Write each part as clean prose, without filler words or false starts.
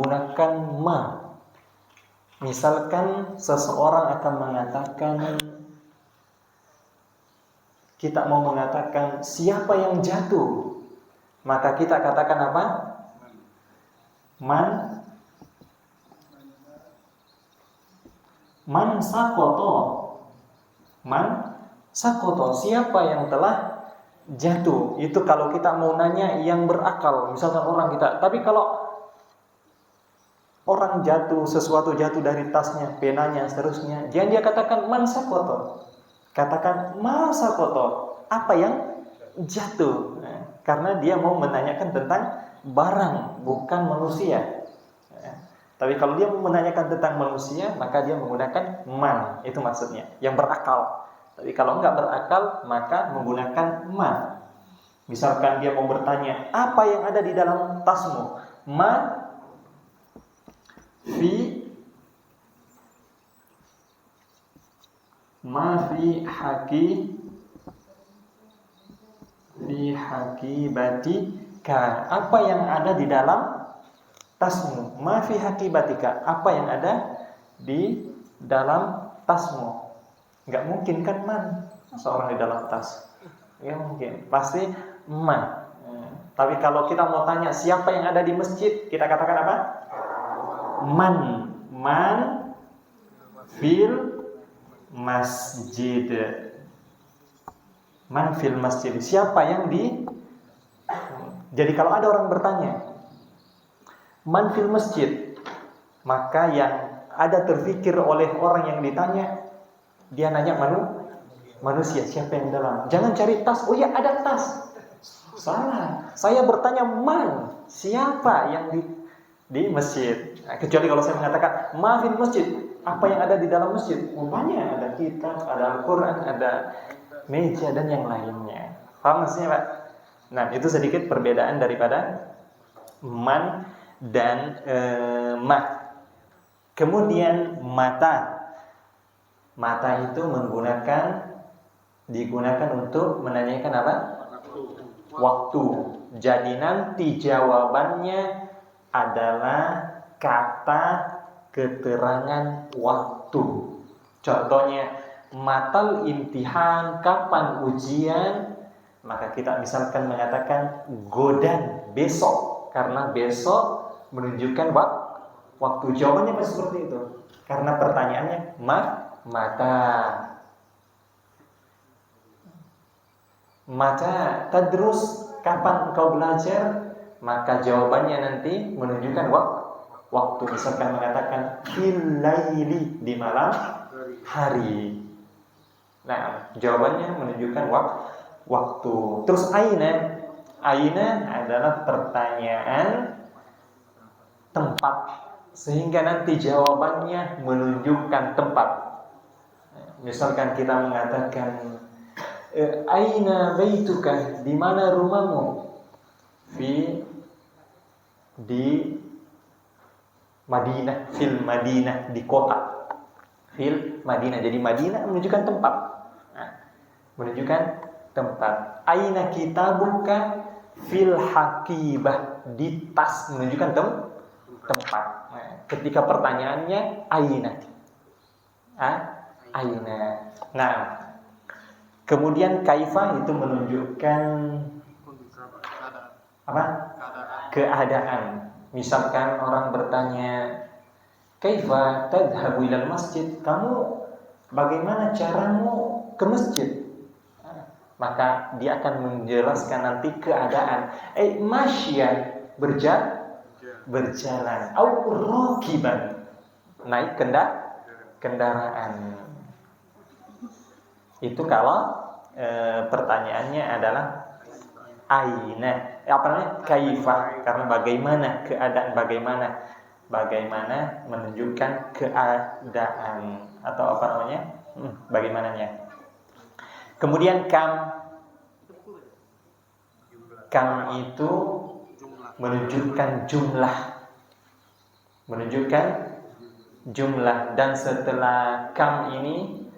Gunakan ma. Misalkan seseorang akan mengatakan, kita mau mengatakan siapa yang jatuh, maka kita katakan apa? Man sakoto. Man sakoto, siapa yang telah jatuh. Itu kalau kita mau nanya yang berakal, misalkan orang kita. Tapi kalau orang jatuh, sesuatu jatuh dari tasnya, penanya, seterusnya, jangan dia katakan man sakoto. Katakan ma sakoto, apa yang jatuh. Karena dia mau menanyakan tentang barang, bukan manusia. Tapi kalau dia mau menanyakan tentang manusia, maka dia menggunakan man, itu maksudnya, yang berakal. Tapi kalau enggak berakal, maka menggunakan ma. Misalkan dia mau bertanya, apa yang ada di dalam tasmu? Ma fi hakibatika. Apa yang ada di dalam tasmu? Ma fi hakibatika. Apa yang ada di dalam tasmu? Enggak mungkin kan man seorang di dalam tas. Enggak mungkin. Pasti man. Tapi kalau kita mau tanya siapa yang ada di masjid, kita katakan apa? Man fil masjid. Man fil masjid. Siapa yang di? Jadi kalau ada orang bertanya man fil masjid, maka yang ada terfikir oleh orang yang ditanya, dia nanya manusia, siapa yang dalam. Jangan cari tas. Oh ya, ada tas. Salah. Saya bertanya man, siapa yang di masjid. Kecuali kalau saya mengatakan ma fil masjid, apa yang ada di dalam masjid? Banyak, ada kitab, ada Al-Quran, ada meja dan yang lainnya. Paham maksudnya, Pak? Nah, itu sedikit perbedaan daripada man dan ma. Kemudian mata. Mata itu digunakan untuk menanyakan apa? Waktu. Jadi nanti jawabannya adalah kata keterangan waktu. Contohnya, matal imtihan, kapan ujian? Maka kita misalkan mengatakan godan, besok. Karena besok menunjukkan waktu. Jawabannya pasti seperti itu. Karena pertanyaannya mata. Mata tadrus, kapan engkau belajar? Maka jawabannya nanti menunjukkan waktu. Misalkan mengatakan fil laili, di malam hari. Nah, jawabannya menunjukkan waktu. Terus aina adalah pertanyaan tempat, sehingga nanti jawabannya menunjukkan tempat. Misalkan kita mengatakan aina baituka, di mana rumahmu? Di Madinah, fil Madinah, di kota. Fil Madinah. Jadi Madinah menunjukkan tempat. Menunjukkan tempat. Aina kitabuka? Fil hakibah, di tas, menunjukkan tempat. Ketika pertanyaannya aina. Aina. Nah, kemudian kaifa itu menunjukkan apa? Keadaan. Misalkan orang bertanya, kaifa tadhhabu ilal masjid? Kamu bagaimana caramu ke masjid? Maka dia akan menjelaskan nanti keadaan. Masyan, berjalan. Au rakiban, naik kendaraan. Itu kalau pertanyaannya adalah aina. Kaifa, karena bagaimana, keadaan bagaimana menunjukkan keadaan atau apa namanya? Bagaimananya. Kemudian kam itu menunjukkan jumlah, dan setelah kam ini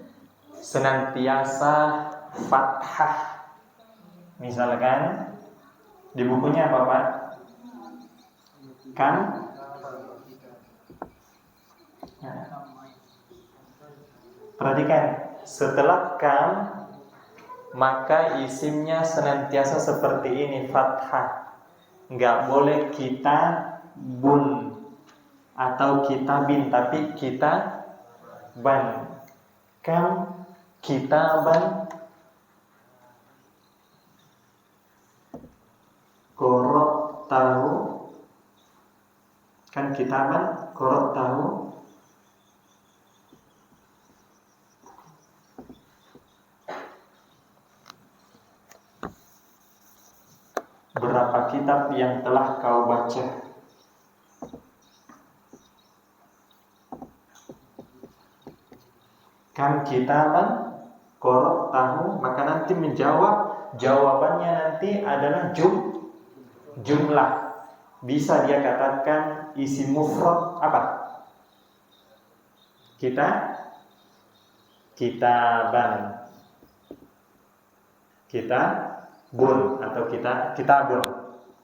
senantiasa fathah. Misalkan di bukunya apa, Pak? Perhatikan, setelah kam maka isimnya senantiasa seperti ini, fathah. Nggak boleh kita bun atau kita bin, tapi kita ban. Kam, kita ban, korok tahu, kan kita ban, korok tahu. Berapa kitab yang telah kau baca? Kan kita kan korok tahu, maka nanti jawabannya nanti adalah jumlah. Bisa dia katakan isi mufrad apa? Kitaban, kita bun atau kitabun.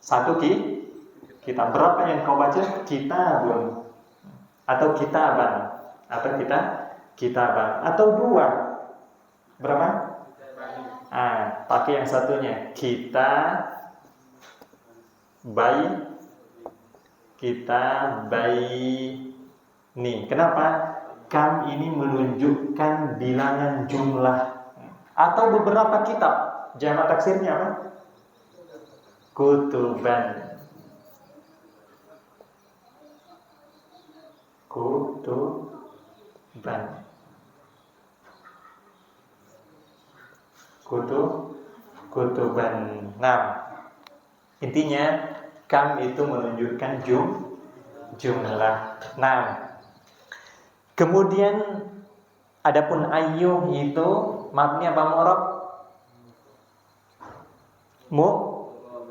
Satu kita berapa yang kau baca? Kitabun atau kitaban atau kitaban atau dua. Berapa? Pakai yang satunya. Kita nih. Kenapa? Kam ini menunjukkan bilangan jumlah atau beberapa kitab. Jamak taksirnya apa? Kutuban. Kutuban. Nah, intinya kam itu menunjukkan jumlah. Nah, kemudian adapun ayyuh itu mabni apa mu'rab?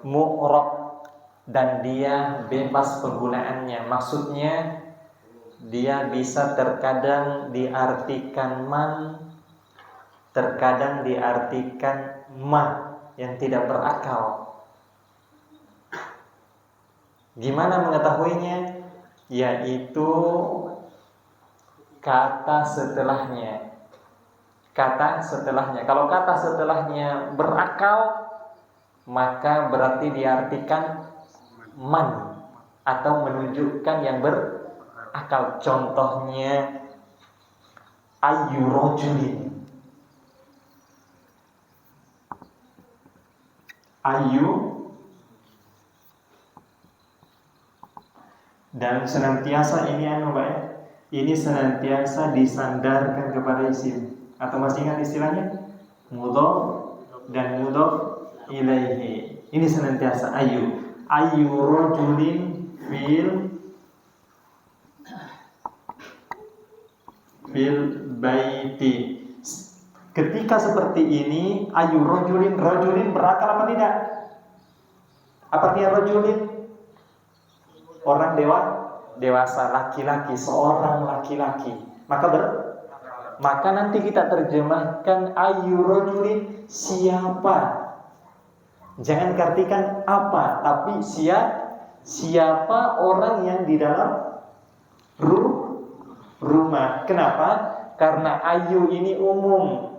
Mu'rab, dan dia bebas penggunaannya. Maksudnya dia bisa terkadang diartikan man, terkadang diartikan ma yang tidak berakal. Gimana mengetahuinya? Yaitu kata setelahnya. Kalau kata setelahnya berakal, maka berarti diartikan man atau menunjukkan yang berakal. Contohnya ayyu rajulin, dan senantiasa ini ini senantiasa disandarkan kepada isim. Atau masih ingat istilahnya? Mudhof dan mudhof ilaihi. Ini senantiasa ayyu rajulin fil baiti. Ketika seperti ini, ayyu rajulin berakal apa tidak? Apa artinya rajulin? Orang dewasa, laki-laki, seorang laki-laki. Maka nanti kita terjemahkan ayyu rajulin, siapa. Jangan artikan apa, tapi siapa orang yang di dalam rumah. Kenapa? Karena ayyu ini umum.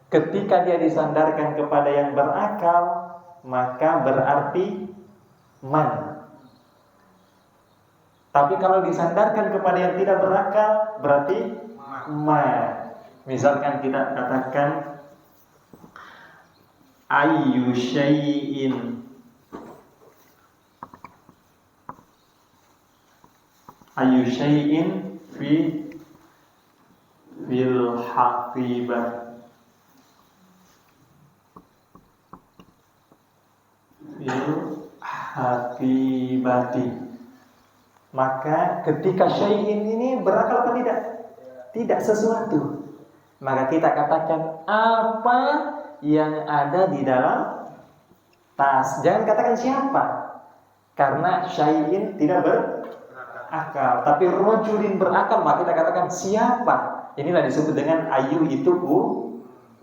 Ketika dia disandarkan kepada yang berakal, maka berarti man. Tapi kalau disandarkan kepada yang tidak berakal, berarti ma. Misalkan kita katakan ayyu syai'in fil haqibah, maka ketika syai'in ini berakal apa tidak? Tidak sesuatu. Maka kita katakan apa yang ada di dalam tas. Jangan katakan siapa, karena syai'in tidak berakal. Tapi rajulin berakal, maka kita katakan siapa. Inilah disebut dengan ayyu itu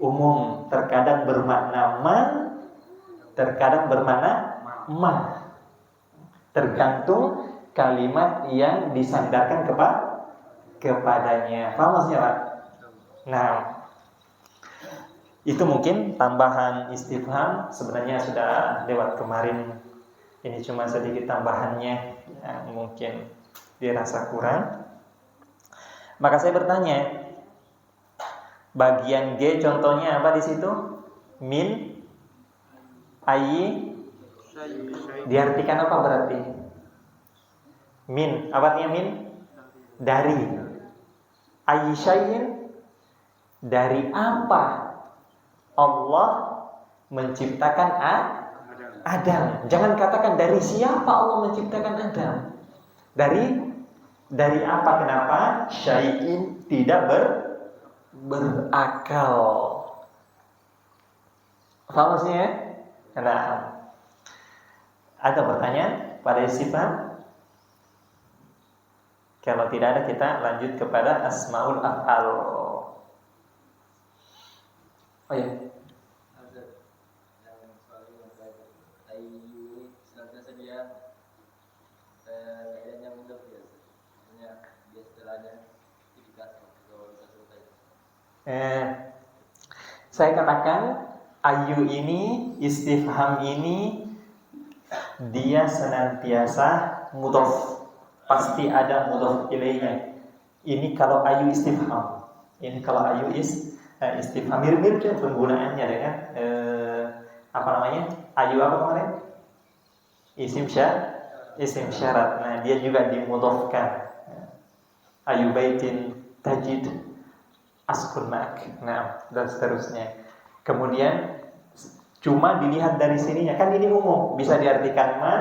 umum. Terkadang bermakna man, terkadang bermakna ma. Tergantung kalimat yang disandarkan kepadanya. Paham maksudnya, Pak? Nah, itu mungkin tambahan istifham, sebenarnya sudah lewat kemarin. Ini cuma sedikit tambahannya yang mungkin dirasa kurang. Maka saya bertanya, bagian G contohnya apa di situ? Min, ayi, diartikan apa berarti? Min, apa artinya min? Dari. Ayi syai'in, dari apa Allah menciptakan Adam. Jangan katakan dari siapa Allah menciptakan Adam. Dari apa? Kenapa? Syai'in tidak berakal. Paham maksudnya? Nah, ada pertanyaan pada istifham? Kalau tidak ada, kita lanjut kepada asmaul af'al. Oh ya. Saya katakan ayu ini, istifham ini dia senantiasa mudhof. Pasti ada mudhof ilaihnya. Ini kalau ayu istifham. Ini kalau ayu istifham, mirip-mirip penggunaannya dengan apa namanya? Ayu apa kemarin? Isim syarat. Nah, dia juga dimudhofkan. Ayu baitin tajid askun ma'ak. Nah, dan seterusnya. Kemudian cuma dilihat dari sininya, kan ini umum, bisa diartikan ma,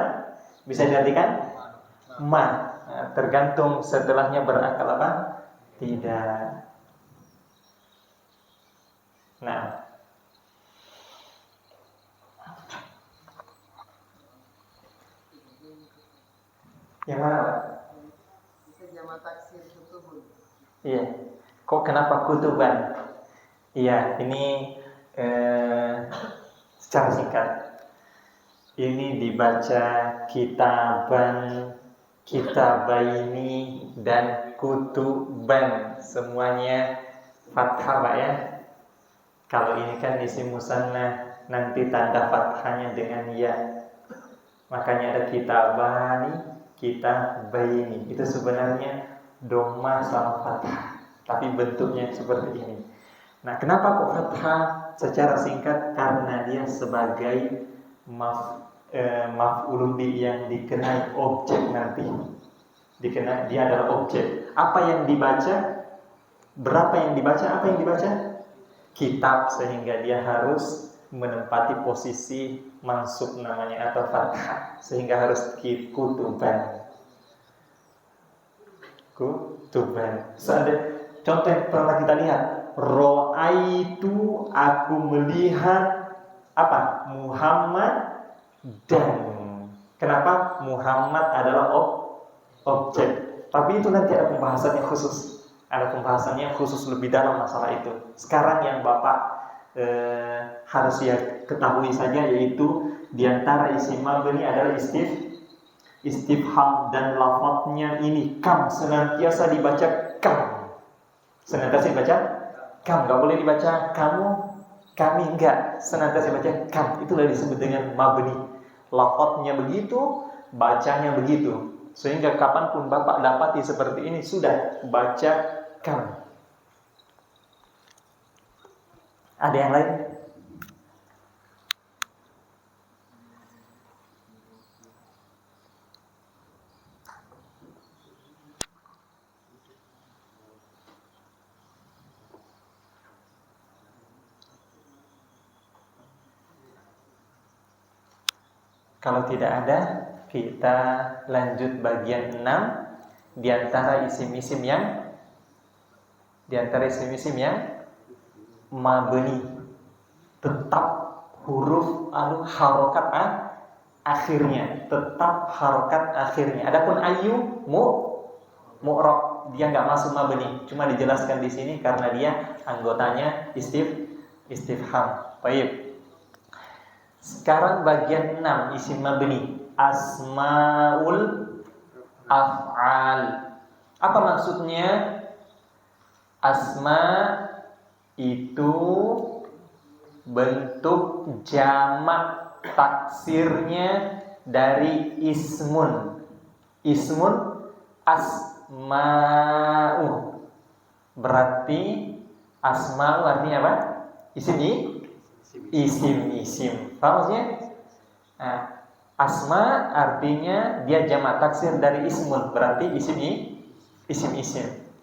bisa diartikan ma. Nah, tergantung setelahnya berakal apa? Tidak. Nah, yang mana, Pak? Bisa jamak taksir kutubun. Iya. Kok kenapa kutuban? Iya, ini secara singkat. Ini dibaca kitaban, kitabaini, dan kutuban. Semuanya fathah, Pak ya. Kalau ini kan isim musanna, nanti tanda fathahnya dengan ya. Makanya ada kitabani, kitabaini. Itu sebenarnya dhamma sama fathah, tapi bentuknya seperti ini. Nah, kenapa kok fathah? Secara singkat, karena dia sebagai maf'ulun bi yang dikenai objek nanti. Dia adalah objek. Apa yang dibaca? Berapa yang dibaca? Apa yang dibaca? Kitab, sehingga dia harus menempati posisi mansub namanya atau fathah, sehingga harus kutuban. Contoh yang pernah kita lihat, ro'aitu, aku melihat apa? Muhammad dan. Kenapa? Muhammad adalah objek. Tapi itu nanti ada pembahasannya khusus. Ada pembahasannya khusus lebih dalam masalah itu. Sekarang yang Bapak harus ya ketahui saja, yaitu diantara isim mabni adalah istifham, dan lafadznya ini kam, senantiasa dibaca kam. Senantiasa dibaca kam, enggak boleh dibaca kamu, kami, enggak. Senantiasa dibaca kam. Itulah disebut dengan mabni. Lafadznya begitu, bacanya begitu. Sehingga kapanpun Bapak dapati seperti ini, sudah baca kam. Ada yang lain? Kalau tidak ada, kita lanjut bagian 6 di antara isim-isim yang mabni, tetap huruf harokat akhirnya, tetap harokat akhirnya. Adapun ayu mu'rab, dia nggak masuk mabni, cuma dijelaskan di sini karena dia anggotanya istifham. Baik. Sekarang bagian 6 isim mabni, asmaul af'al. Apa maksudnya? Asma itu bentuk jamak taksirnya dari ismun. Ismun asma'u. Berarti asma'u artinya apa? Isim. Paham maksudnya? Nah, asma artinya dia jamak taksir dari ismun, berarti isim.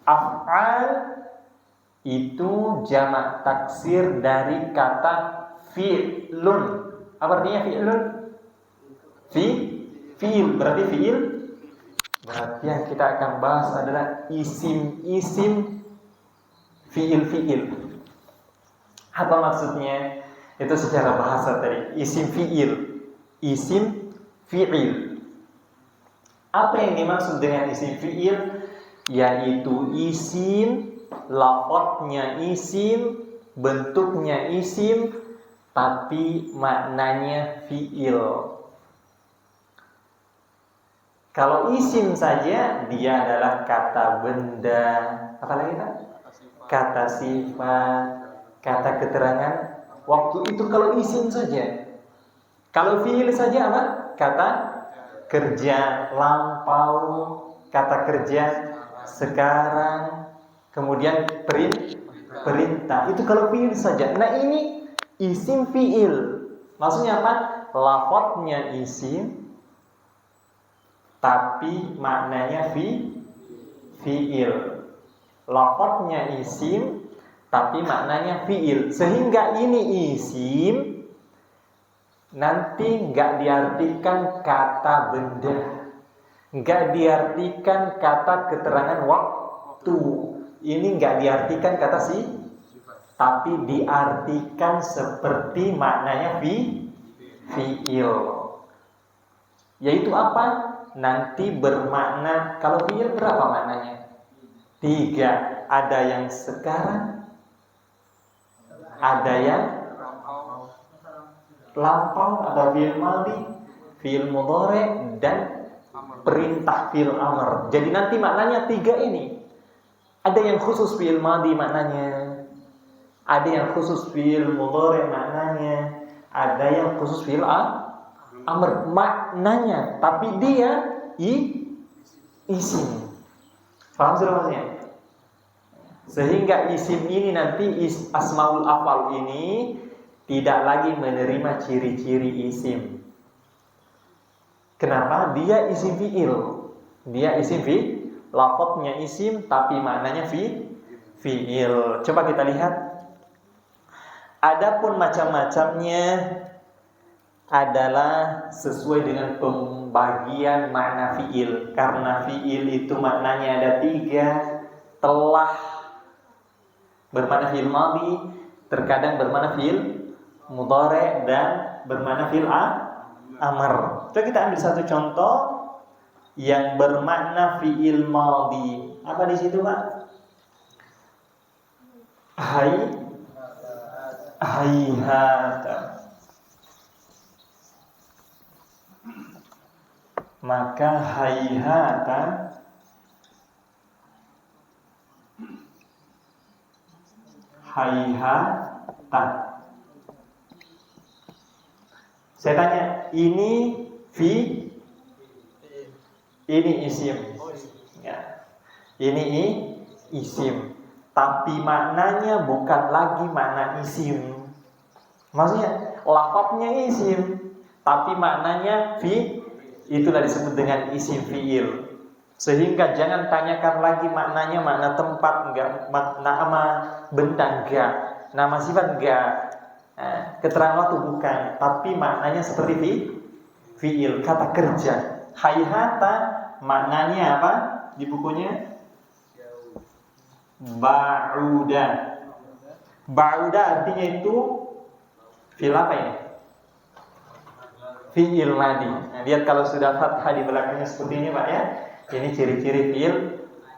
Af'al itu jamak taksir dari kata fi'lun. Apa artinya fi'lun? Fi'il, berarti fi'il. Berarti yang kita akan bahas adalah isim fi'il. Apa maksudnya? Itu secara bahasa tadi, isim fi'il. Apa yang dimaksud dengan isim fi'il? Yaitu isim, lafadznya isim, bentuknya isim, tapi maknanya fi'il. Kalau isim saja, dia adalah kata benda, apa lagi Pak? Kata sifat, kata keterangan. Waktu itu kalau isim saja. Kalau fi'il saja apa? Kata kerja, lampau, kata kerja, sekarang, kemudian perintah. Itu kalau fi'il saja. Nah ini isim fi'il. Maksudnya apa? Lafadznya isim, tapi maknanya fi'il. Lafadznya isim, tapi maknanya fi'il. Sehingga ini isim nanti nggak diartikan kata benda, nggak diartikan kata keterangan waktu. Ini nggak diartikan kata tapi diartikan seperti maknanya fi'il. Yaitu apa? Nanti bermakna, kalau fi'il berapa maknanya? 3. Ada yang sekarang, ada yang lampau, ada fi'il madhi, fi'il mudhari, dan perintah fi'il amr. Jadi nanti maknanya 3 ini. Ada yang khusus fi'il madhi maknanya, ada yang khusus fi'il mudhari maknanya, ada yang khusus fi'il amr maknanya, tapi dia isim. Paham sudah maksudnya? Sehingga isim ini nanti asmaul af'al ini tidak lagi menerima ciri-ciri isim. Kenapa? Dia isim fi'il. Lafadznya isim tapi maknanya fi'il. Coba kita lihat. Adapun macam-macamnya adalah sesuai dengan pembagian makna fi'il. Karena fi'il itu maknanya ada 3. Telah bermakna fi'il madhi, terkadang bermakna fi'il mudhari, dan bermakna fi'il amr. Coba kita ambil satu contoh yang bermakna fi'il madhi. Apa di situ, Pak? Hayhata. Maka hayhata saya tanya, ini isim ya. Ini isim, tapi maknanya bukan lagi makna isim. Maksudnya lafadznya isim, tapi maknanya itulah disebut dengan isim fi'il. Sehingga jangan tanyakan lagi maknanya makna tempat enggak, nama benda enggak, nama sifat enggak, keterangan waktu bukan, tapi maknanya seperti fi'il, kata kerja. Hayhata maknanya apa di bukunya? Ba'uda. Ba'uda artinya itu fi'il apa ini? Fi'il madhi. Nah, lihat kalau sudah fathah di belakangnya seperti ini Pak ya. Ini ciri-ciri fi'il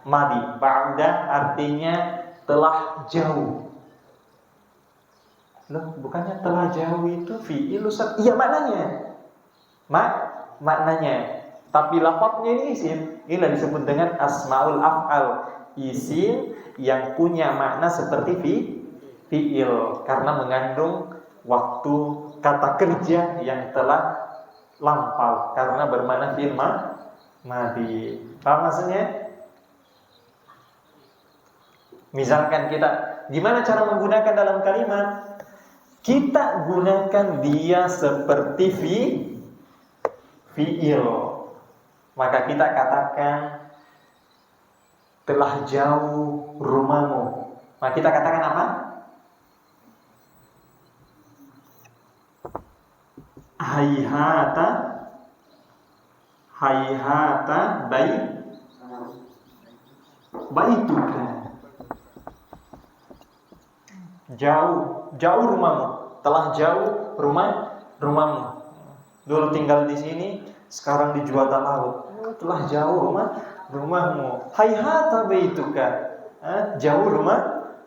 madhi. Ba'uda artinya telah jauh. Loh, bukannya telah jauh itu fi'il Ustaz? Iya maknanya. Maknanya. Tapi lafadznya ini isim. Inilah disebut dengan asmaul af'al. Isim yang punya makna seperti fi'il karena mengandung waktu kata kerja yang telah lampau karena bermakna fi'il madi. Paham maksudnya? Misalkan kita gimana cara menggunakan dalam kalimat? Kita gunakan dia seperti fi'il. Maka kita katakan telah jauh rumahmu. Maka kita katakan apa? Hayhata baituka. Jauh rumahmu. Telah jauh rumahmu. Dulu tinggal di sini, sekarang dijual tanah laut. Telah jauh rumahmu. Hayhata baituka. Jauh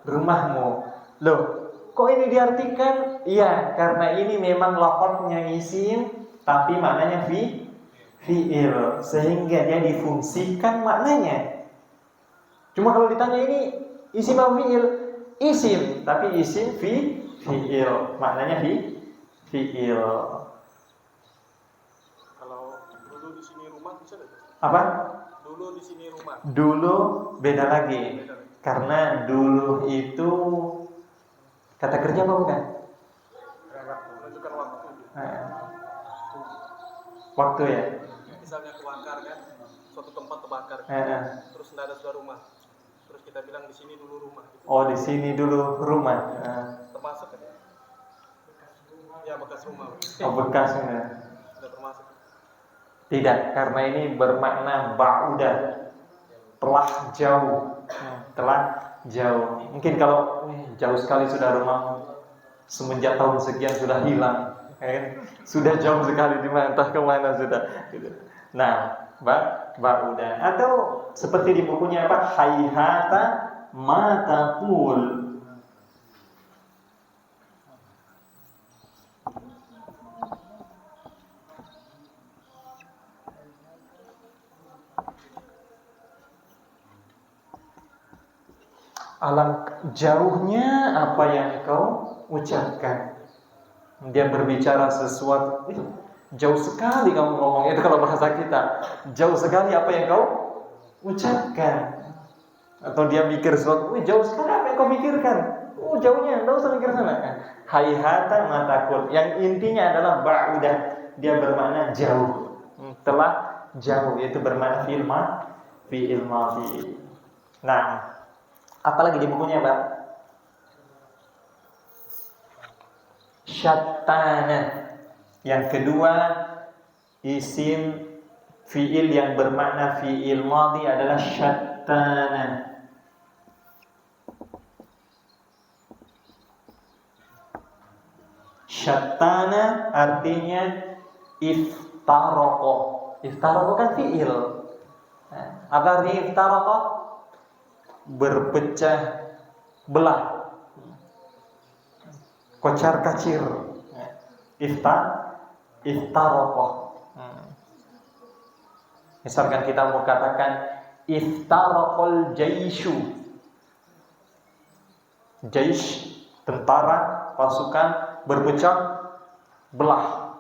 rumahmu. Loh, kok ini diartikan? Iya, karena ini memang lafadznya isim, tapi maknanya fi'il, sehingga dia difungsikan maknanya. Cuma kalau ditanya ini isim atau fi'il? Isim, tapi isim fi'il, maknanya fi'il. Kalau dulu di sini rumah bisa tidak? Apa? Dulu di sini rumah. Dulu beda lagi. Karena dulu itu kata kerja apa bukan? Menunjukkan waktu. Waktu ya. Misalnya kebakar kan, suatu tempat terbakar. Terus tidak ada sudah rumah. Terus kita bilang di sini dulu rumah. Gitu. Oh, di sini dulu rumah. Termasuk kan? Ya bekas rumah. Oh, bekasnya. Sudah termasuk. Tidak, karena ini bermakna ba'uda, telah jauh. Mungkin kalau jauh sekali sudah rumah, semenjak tahun sekian sudah hilang, sudah jauh sekali di mana, entah kemana sudah. Nah, ba'uda. Atau seperti di bukunya apa? Hayhata mataqul. Alangkah jauhnya apa yang kau ucapkan. Dia berbicara sesuatu, jauh sekali kamu ngomong, itu kalau bahasa kita. Jauh sekali apa yang kau ucapkan. Atau dia mikir sesuatu, jauh sekali apa yang kau pikirkan. Jauhnya, enggak usah mikir sana. Hayhata matakul. Yang intinya adalah ba'udah. Dia bermakna jauh. Telah jauh, yaitu bermakna fi'il madhi. Nah, apalagi di bukunya, Pak? Syattana. Yang kedua, isim fi'il yang bermakna fi'il madhi adalah syattana. Syattana artinya iftaraqo. Iftaraqo kan fi'il. Apa artinya iftaraqo? Berpecah belah, kocar kacir. Iftaraqah. Misalkan kita mau katakan iftaraqal jaishu. Jaish, tentara, pasukan berpecah belah,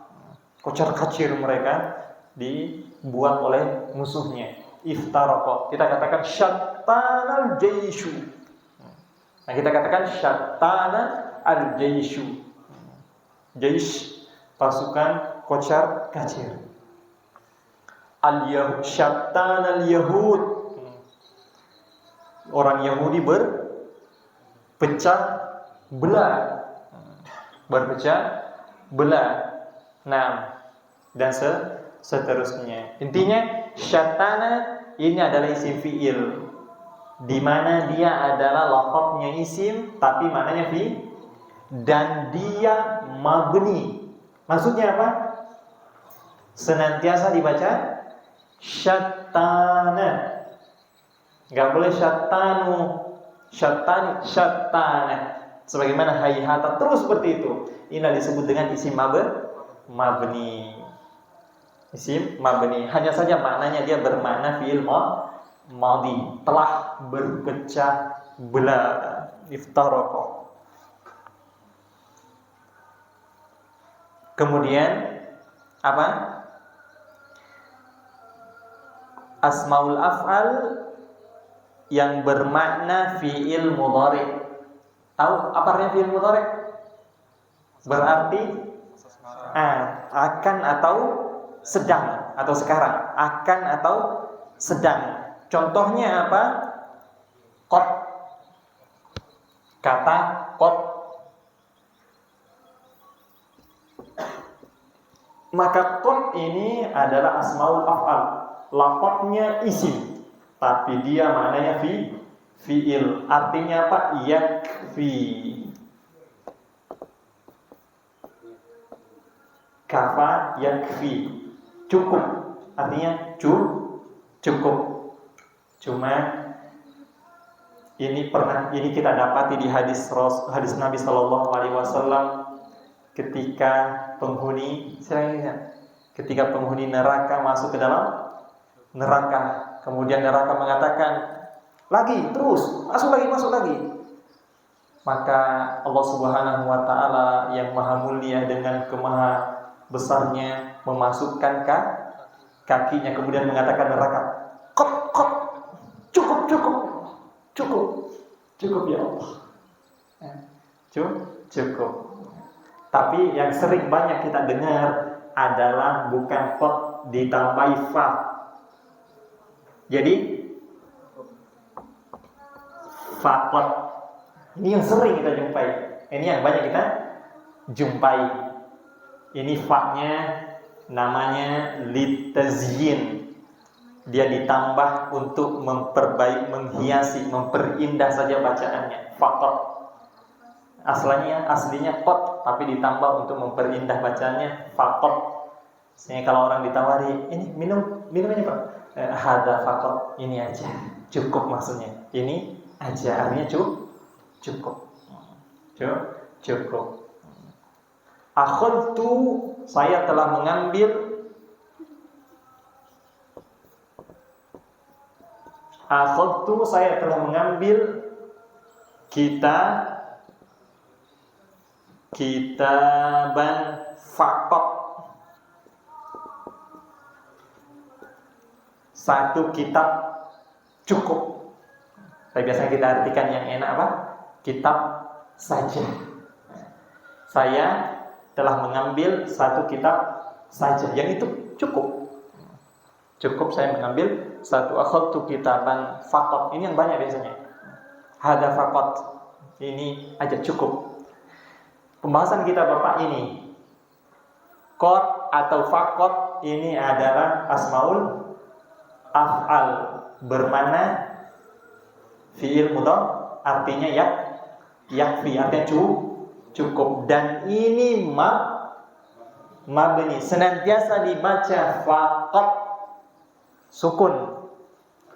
kocar kacir mereka dibuat oleh musuhnya. Iftaraqah. Kita katakan syattanal jaishu. Nah, kita katakan syattana al jaishu. Jaish, pasukan kocar kacir. Al-Yahud, syattanal yahud. Orang Yahudi berpecah belah. Nah, dan seterusnya. Intinya syattana ini adalah isim fi'il, di mana dia adalah lafadznya isim tapi maknanya fi, dan dia mabni. Maksudnya apa? Senantiasa dibaca syattana. Enggak boleh syattanu, syattani, syattana. Sebagaimana hayhata terus seperti itu. Ini disebut dengan isim mabni. Isim mabni. Hanya saja maknanya dia bermakna fi'il madhi, telah berpecah belah. Iftaraqa. Kemudian apa? Asmaul af'al yang bermakna fi'il mudhari. Tahu apa artinya fi'il mudhari? Berarti akan atau sedang atau sekarang. Akan atau sedang. Contohnya apa? Qad. Kata qad. Maka qad ini adalah asmaul af'al. Lafadznya isim, tapi dia maknanya fi'il. Artinya apa? Yakfi. Kafa yakfi. Cukup. Artinya cukup. Cuma ini kita dapati di hadis Nabi sallallahu alaihi wasallam ketika penghuni neraka masuk ke dalam neraka. Kemudian neraka mengatakan, "Lagi, terus, masuk lagi." Maka Allah Subhanahu wa taala yang maha mulia dengan kemaha besarnya memasukkan kakinya, kemudian mengatakan neraka, "Qat, cukup ya Allah." Cukup. Tapi yang sering banyak kita dengar adalah bukan qat ditambah fa. Jadi faqat. Ini yang sering kita jumpai. Ini yang banyak kita jumpai. Ini fa-nya namanya litazyin. Dia ditambah untuk menghiasi, memperindah saja bacaannya. Faqat. Aslinya qat, tapi ditambah untuk memperindah bacaannya faqat. Sehingga kalau orang ditawari, "Ini minum ini Pak." Hada faqat, ini aja. Cukup maksudnya. Ini aja artinya cukup. Cukup. Akhadtu, saya telah mengambil. Akhadtu, saya telah mengambil kitaban faqat. Satu kitab cukup. Tapi biasanya kita artikan yang enak apa? Kitab saja. Saya telah mengambil satu kitab saja. Yang itu cukup. Cukup saya mengambil satu. Akhadtu kitaban faqat. Ini yang banyak biasanya. Hada faqat. Ini aja cukup. Pembahasan kita Bapak ini, qad atau faqat ini adalah asmaul af'al, bermakna fi'il mudhari, artinya yakfi, artinya cukup. Dan ini mabni, senantiasa dibaca faqat sukun.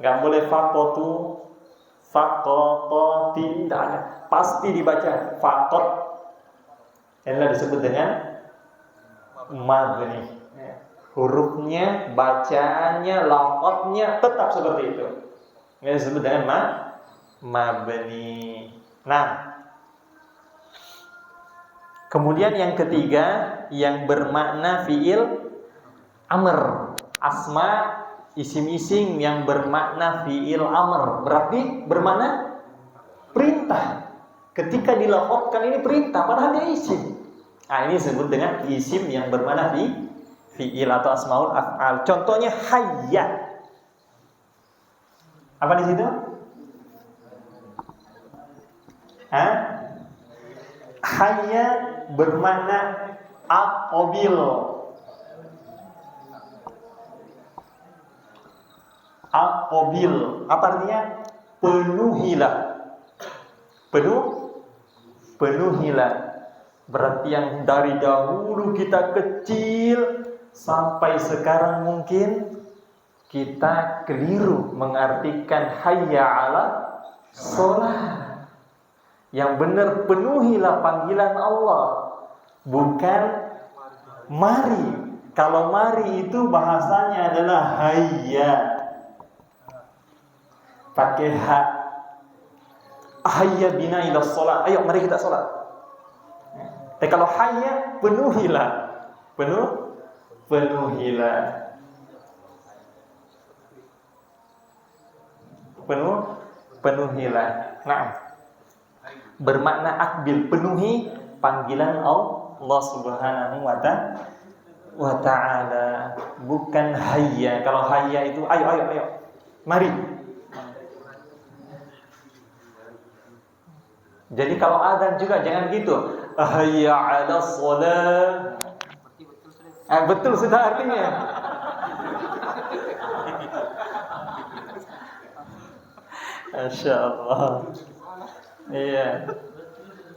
Enggak boleh faqatu, faqati, tidak ada. Pasti dibaca faqat. Inilah disebut dengan mabni. Hurufnya, bacaannya, lafadznya tetap seperti itu. Ini disebut dengan mabni. Nah, kemudian yang ketiga yang bermakna fi'il amr, asma isim-isim yang bermakna fi'il amr, berarti bermakna perintah. Ketika dilafadzkan ini perintah, padahal dia isim. Nah, ini disebut dengan isim yang bermakna fi'il atau asmaul af'al. Contohnya hayya. Apa di situ? Hayya bermakna aqbil. Aqbil. Apa artinya? Penuhilah. Penuhilah. Berarti yang dari dahulu kita kecil sampai sekarang mungkin kita keliru mengartikan hayya ala sholat. Yang benar penuhilah panggilan Allah, bukan mari. Kalau mari itu bahasanya adalah hayya, pakai ha. Hayya bina ila sholat, ayo mari kita sholat. Tapi kalau hayya, penuhilah penuhilah. Penuhilah. Nah, bermakna akbil, penuhi panggilan Allah Subhanahu wa ta'ala, bukan hayya. Kalau hayya itu ayo, mari. Jadi kalau azan juga jangan gitu, hayya 'alas shalah. Betul sudah artinya. Masya Allah. Iya.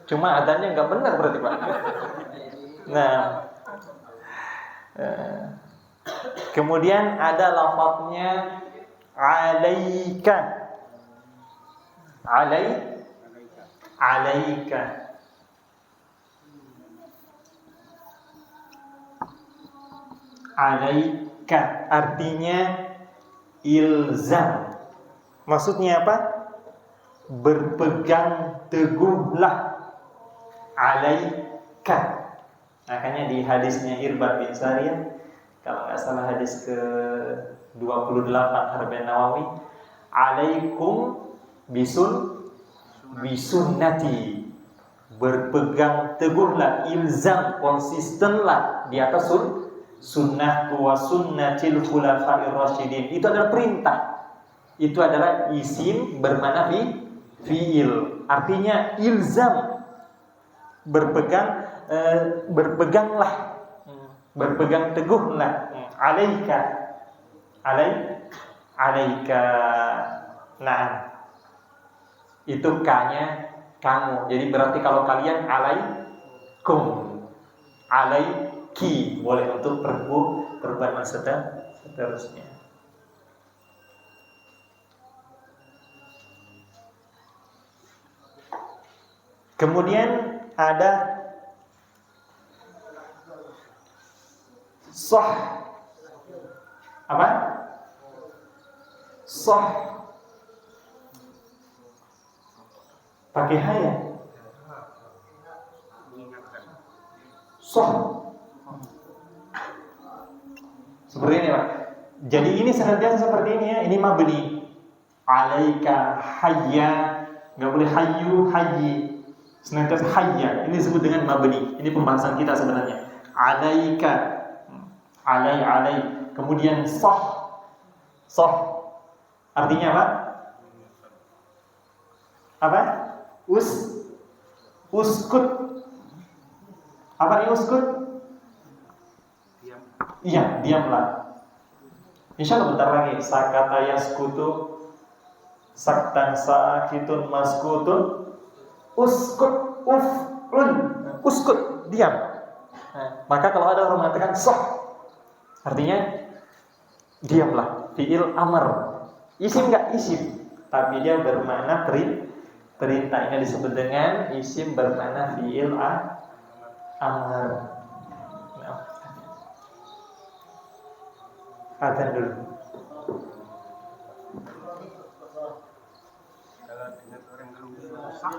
Cuma adanya nggak benar berarti Pak. Nah, kemudian ada lafadznya alaika. Alaika. Alaika artinya ilzam. Maksudnya apa? Berpegang teguhlah. Alaika. Makanya di hadisnya Irbad bin Sariyah, kalau nggak salah hadis ke 28 Harbin Nawawi, alaikum bisunnati, berpegang teguhlah, ilzam, konsistenlah di atas sunnahku wa sunnatil khulafa'ir rasyidin. Itu adalah perintah. Itu adalah isim bermakna fi'il. Artinya ilzam, berpeganglah, berpegang teguhlah. Alaika. Nah, itu ka-nya kamu. Jadi berarti kalau kalian alaikum, alaiki, boleh untuk perbuatan seterusnya. Kemudian ada sah. Apa? Sah. Pakai haya. Sah. Seperti ini Pak. Jadi ini senantiasa seperti ini ya. Ini mabni. Alaika hayya. Gak boleh hayyu, hayyi. Senantiasa hayya. Ini disebut dengan mabni. Ini pembahasan kita sebenarnya. Alaika. Alai. Kemudian sah. Artinya apa? Apa? Uskut. Apa ini uskut? Iya, diamlah. Insyaallah bentar lagi. Sakata yaskutu, saktan sakitun maskutun, uskut, uskut, diam. Maka kalau ada orang mengatakan sah, artinya diamlah. Fi'il amr. Isim enggak isim, tapi dia bermakna perintah. Ini disebut dengan isim bermakna fi'il amr. Azan dulu. Kalau dengan orang dulu sah,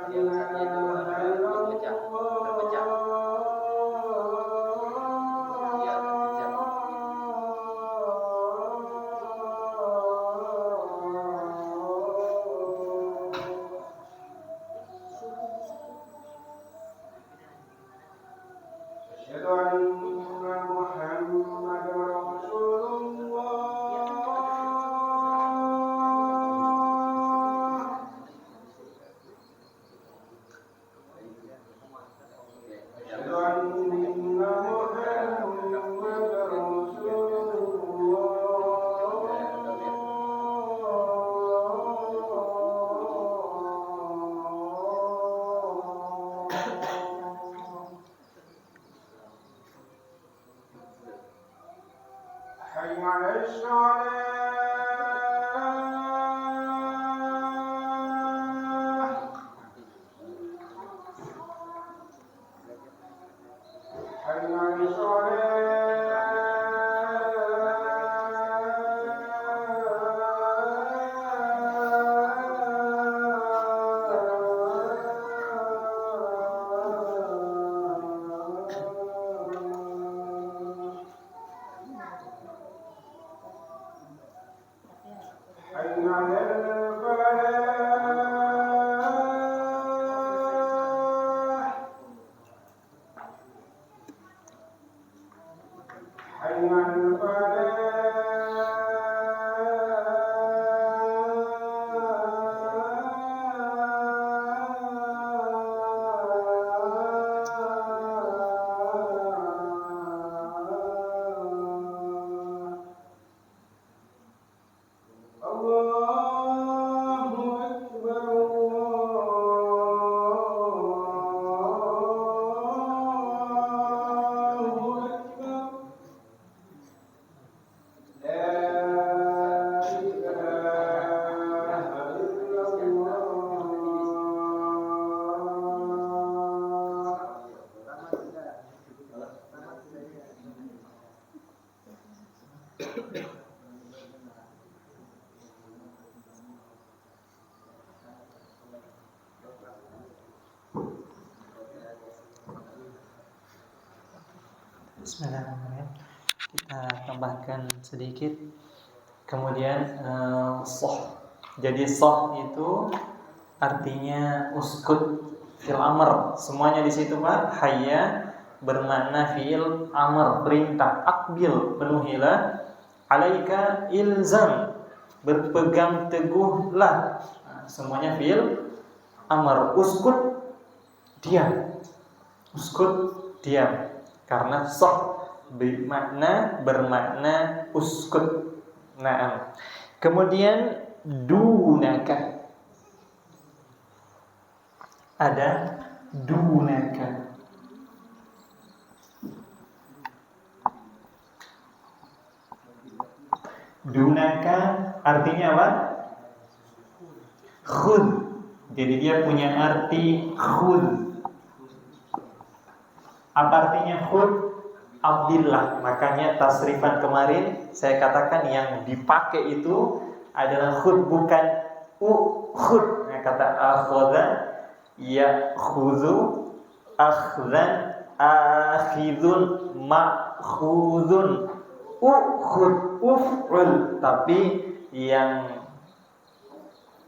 Yang satunya itu terpecah. Bismillahirrahmanirrahim. Kita tambahkan sedikit. Kemudian soh. Jadi soh itu artinya uskut fil amr. Semuanya di situ Pak. Hayya bermakna fi'il amr, perintah. Aqbil, penuhilah. Alaika ilzam, berpegang teguhlah. Semuanya fi'il amr. Uskut, diam. Uskut, diam. Karena soh bermakna uskut. Nah, kemudian dunaka, ada dunaka. Dunaka artinya apa? Khud. Jadi dia punya arti khud. Apa artinya khud? Ambillah. Makanya tasrifan kemarin saya katakan yang dipakai itu adalah khud, bukan khud. Nah, kata akhadha ya khudu, akhdan akhidun, ma'khudun, khud, uf'ul. Tapi yang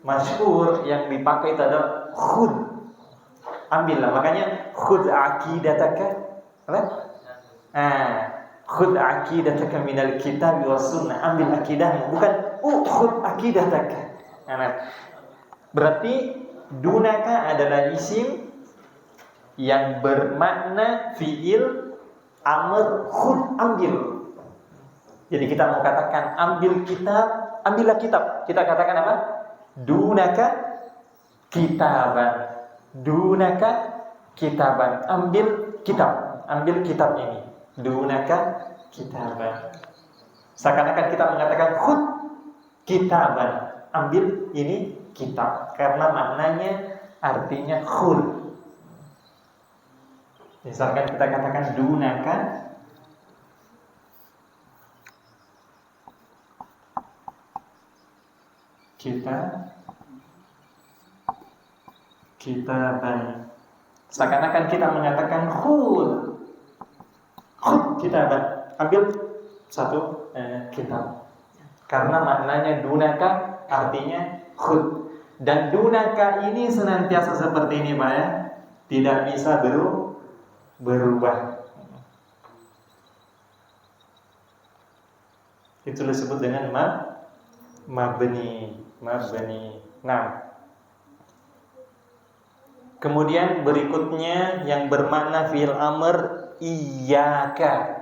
masyhur yang dipakai itu adalah khud. Ambillah. Makanya khud aqidataka. Apa? Khud aqidataka minal kitab was sunnah. Ambil akidahmu, bukan khud aqidataka. Nah, berarti dunaka adalah isim yang bermakna fi'il amr khud, ambil. Jadi kita mau katakan ambil kitab, ambillah kitab. Kita katakan apa? Dunaka kitaban. Dunaka kitaban. Ambil kitab. Ambil kitab ini. Dunaka kitaban. Seakan-akan kita mengatakan khud kitaban. Ambil ini kitab. Karena maknanya artinya khud. Misalkan kita katakan dunaka kitaban. Seakan-akan kita mengatakan khud kitaban. Ambil satu kitab. Karena maknanya dunaka artinya khud. Dan dunaka ini senantiasa seperti ini Pak ya. Tidak bisa berubah. Itu disebut dengan mabni. Nah, kemudian berikutnya yang bermakna fi'il amr iyyaka.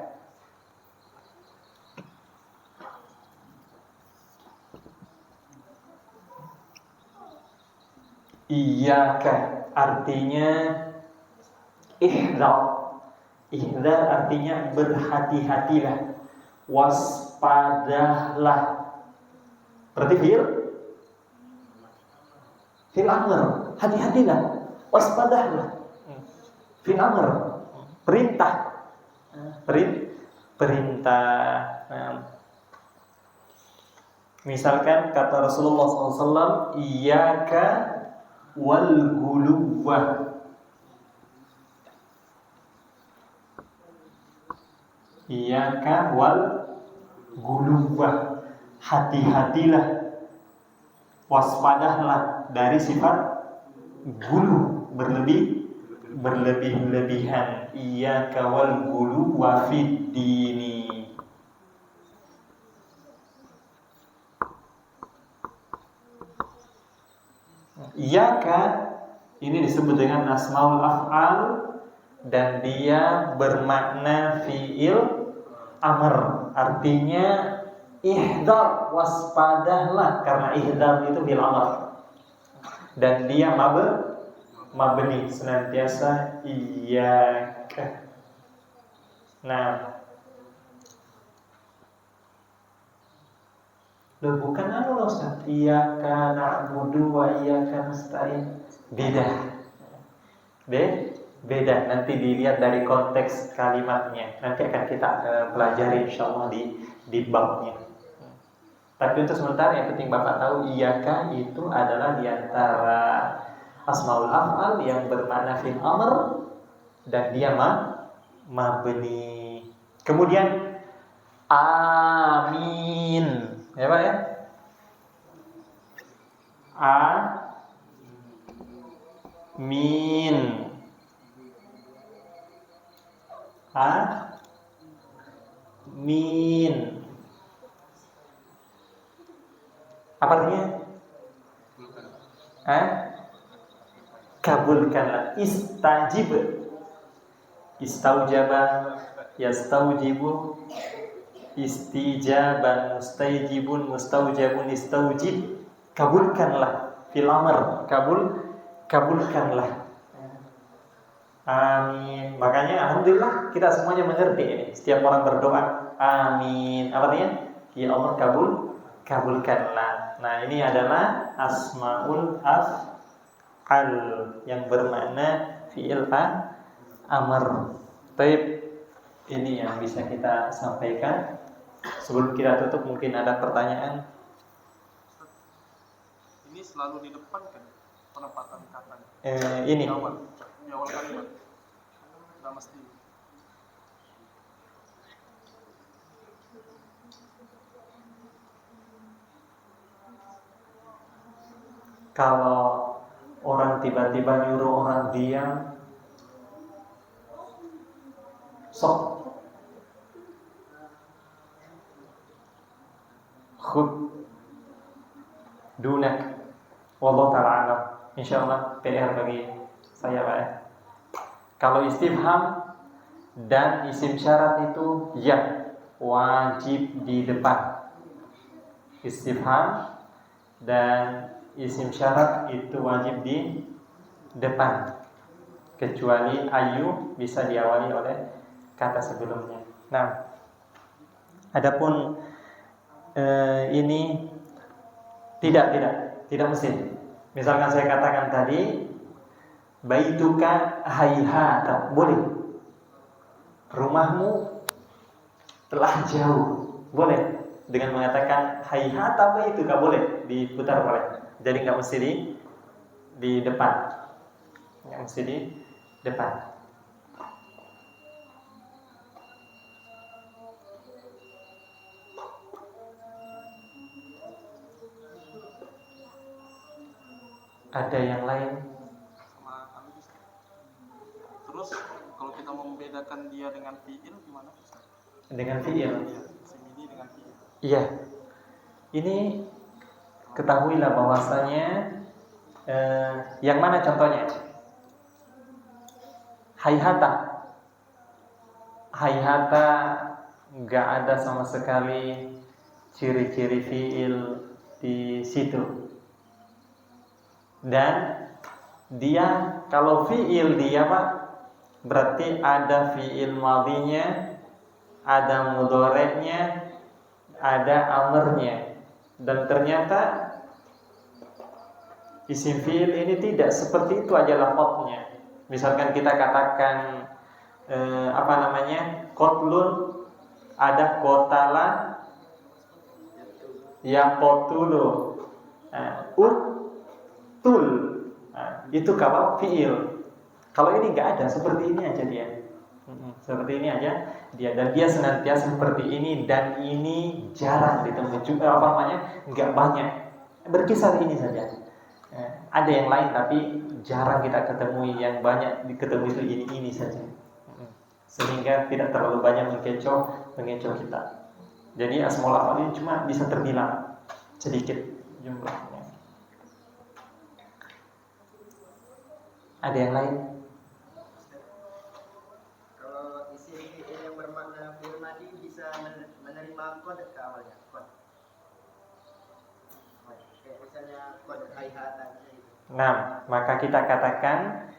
Iyyaka artinya ihdar. Ihdar artinya berhati-hatilah, waspadalah. Berarti fi'il amr, hati-hatilah, waspadahlah. Fi'il amr, perintah. Perintah. Misalkan kata Rasulullah SAW, iyyaka wal guluwah. Iyyaka wal guluwah, hati-hatilah waspadahlah dari sifat gulu, berlebih-lebihan. Iyyaka wal gulu wa fid dini. Iyyaka ini disebut dengan asmaul af'al dan dia bermakna fi'il amr, artinya ihdar, waspadahlah, karena ihdar itu fi'il amr dan dia mabni, senantiasa iyyaka. Nah, loh bukan loh Ustaz, iyyaka na'budu wa iyyaka nasta'in. Beda. Nanti dilihat dari konteks kalimatnya. Nanti akan kita pelajari insyaallah di babnya. Tapi untuk sementara yang penting Bapak tahu iyyaka itu adalah diantara asmaul af'al yang bermakna fi'il amr dan dia mabni. Kemudian amin. Ya Pak ya? Amin. Amin. Apa artinya? Kabulkanlah. Istajib. Istaujaba, yastaujibu, istijaban, mustajibun, mustaujabun, istaujib. Kabulkanlah. Fil amr, kabulkanlah. Amin. Makanya alhamdulillah kita semuanya mengerti ini. Setiap orang berdoa, amin. Apa artinya? Ya Allah kabulkanlah. Nah, ini adalah asmaul af'al yang bermakna fi'il amr. Baik, ini yang bisa kita sampaikan. Sebelum kita tutup mungkin ada pertanyaan. Ini selalu di depan kan penempatan katanya. Ini Di awal kalimat. Nggak mesti. Kalau orang tiba-tiba nyuruh orang diam, sok khud dunak. Wallahu ta'ala alam. Insyaallah PR bagi saya Pak ya. Kalau istifham dan isim syarat itu ya wajib di depan. Istifham dan isim syarat itu wajib di depan. Kecuali ayu bisa diawali oleh kata sebelumnya. Nah, adapun ini tidak mesti. Misalkan saya katakan tadi baituka hayhata, boleh. Rumahmu telah jauh, boleh. Dengan mengatakan hayhata baituka, boleh diputar boleh. Jadi nggak mesti di depan. Nggak mesti di depan. Ada yang lain? Sama kami bisa. Terus kalau kita mau membedakan dia dengan fi'il gimana? Dengan fi'il. Simili dengan fi'il. Iya. Ini ketahuilah bahwasanya yang mana contohnya? Hayhata. Hayhata nggak ada sama sekali ciri-ciri fi'il di situ. Dan dia kalau fi'il dia Pak berarti ada fi'il madhinya, ada mudhari'nya, ada amrnya. Dan ternyata isim fi'il ini tidak seperti itu aja lafadznya. Misalkan kita katakan qatlun, ada qotala, yaqtulu, tul. Nah, itu kalau fi'il. Kalau ini nggak ada, seperti ini aja dia. Seperti ini aja dia, dan dia senantiasa seperti ini, dan ini jarang ditemui juga nggak banyak berkisar ini saja. Ada yang lain tapi jarang kita ketemui, yang banyak diketemu itu ini saja. Sehingga tidak terlalu banyak mengecoh kita. Jadi asmaul af'al ini cuma bisa terbilang sedikit jumlahnya. Ada yang lain? Kalau isim fi'il yang bermakna fi'il madi bisa menerima qad ke awalnya, qad. Kayak misalnya qad hayhata gitu. Nah, maka kita katakan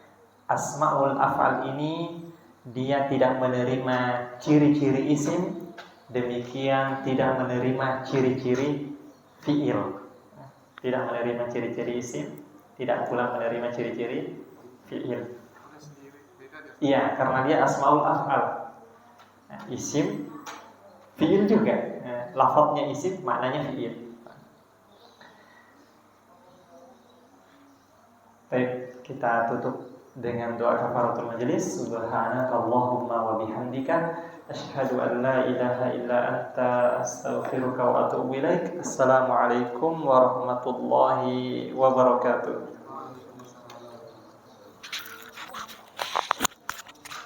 asmaul af'al ini dia tidak menerima ciri-ciri isim, demikian tidak menerima ciri-ciri fi'il. Tidak menerima ciri-ciri isim, tidak pula menerima ciri-ciri fi'il. Iya, karena dia asmaul af'al. Isim, fi'il juga. Lafadznya isim, maknanya fi'il. Baik, kita tutup dengan doa kafaratul majelis. Subhanakallahumma wa bihamdika asyhadu an la ilaha illa anta astaghfiruka wa atubu ilaik. Assalamualaikum warahmatullahi wabarakatuh.